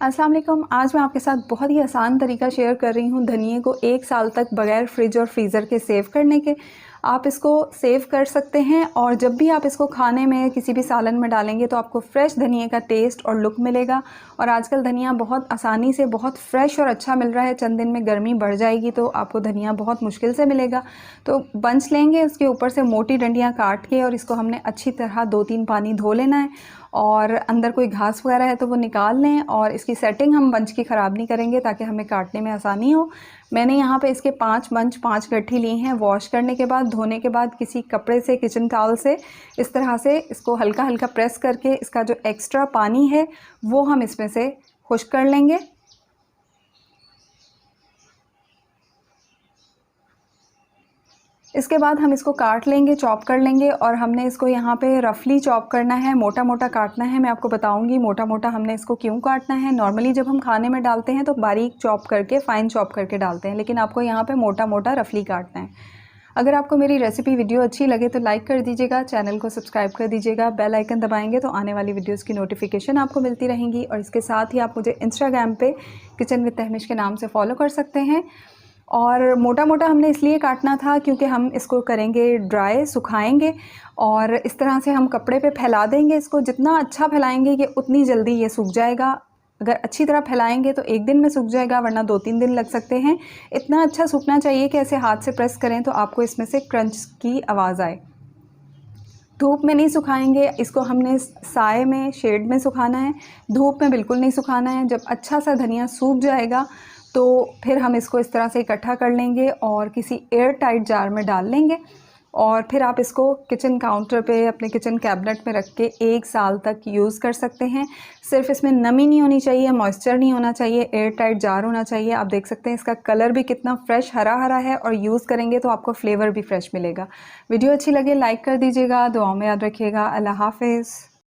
अस्सलाम वालेकुम। आज मैं आपके साथ बहुत ही आसान तरीका शेयर कर रही हूँ धनिए को 1 साल तक बगैर फ्रिज और फ्रीज़र के सेव करने के। आप इसको सेव कर सकते हैं और जब भी आप इसको खाने में किसी भी सालन में डालेंगे तो आपको फ्रेश धनिए का टेस्ट और लुक मिलेगा। और आजकल धनिया बहुत आसानी से बहुत फ्रेश और अच्छा मिल रहा है। चंद दिन में गर्मी बढ़ जाएगी तो आपको धनिया बहुत मुश्किल से मिलेगा। तो बंच लेंगे, उसके ऊपर से मोटी डंडियाँ काट के और इसको हमने अच्छी तरह 2-3 पानी धो लेना है और अंदर कोई घास वगैरह है तो वो निकाल लें। और इसकी सेटिंग हम बंच की ख़राब नहीं करेंगे ताकि हमें काटने में आसानी हो। मैंने यहाँ पे इसके 5 बंच 5 गट्ठी ली हैं। वॉश करने के बाद, धोने के बाद किसी कपड़े से, किचन टॉवल से इस तरह से इसको हल्का हल्का प्रेस करके इसका जो एक्स्ट्रा पानी है वो हम इसमें से खुश्क कर लेंगे। इसके बाद हम इसको काट लेंगे, चॉप कर लेंगे। और हमने इसको यहाँ पे रफली चॉप करना है, मोटा मोटा काटना है। मैं आपको बताऊँगी मोटा मोटा हमने इसको क्यों काटना है। नॉर्मली जब हम खाने में डालते हैं तो बारीक चॉप करके, फ़ाइन चॉप करके डालते हैं, लेकिन आपको यहाँ पे मोटा मोटा रफली काटना है। अगर आपको मेरी रेसिपी वीडियो अच्छी लगे तो लाइक कर दीजिएगा, चैनल को सब्सक्राइब कर दीजिएगा, बेल आइकन दबाएंगे तो आने वाली वीडियोज़ की नोटिफिकेशन आपको मिलती रहेंगी। और इसके साथ ही आप मुझे इंस्टाग्राम पे किचन विद तहमिश के नाम से फॉलो कर सकते हैं। और मोटा मोटा हमने इसलिए काटना था क्योंकि हम इसको करेंगे ड्राई, सुखाएंगे और इस तरह से हम कपड़े पे फैला देंगे। इसको जितना अच्छा फैलाएंगे ये उतनी जल्दी ये सूख जाएगा। अगर अच्छी तरह फैलाएंगे तो 1 दिन में सूख जाएगा, वरना 2-3 दिन लग सकते हैं। इतना अच्छा सूखना चाहिए कि ऐसे हाथ से प्रेस करें तो आपको इसमें से क्रंच की आवाज़ आए। धूप में नहीं सुखाएंगे इसको, हमने साए में, शेड में सुखाना है। धूप में बिल्कुल नहीं सुखाना है। जब अच्छा सा धनिया सूख जाएगा तो फिर हम इसको इस तरह से इकट्ठा कर लेंगे और किसी एयर टाइट जार में डाल लेंगे। और फिर आप इसको किचन काउंटर पे, अपने किचन कैबिनेट में रख के 1 साल तक यूज़ कर सकते हैं। सिर्फ इसमें नमी नहीं होनी चाहिए, मॉइस्चर नहीं होना चाहिए, एयर टाइट जार होना चाहिए। आप देख सकते हैं इसका कलर भी कितना फ्रेश हरा हरा है और यूज़ करेंगे तो आपको फ्लेवर भी फ्रेश मिलेगा। वीडियो अच्छी लगे लाइक कर दीजिएगा, दुआओं में याद रखिएगा। अल्लाह हाफ़िज़।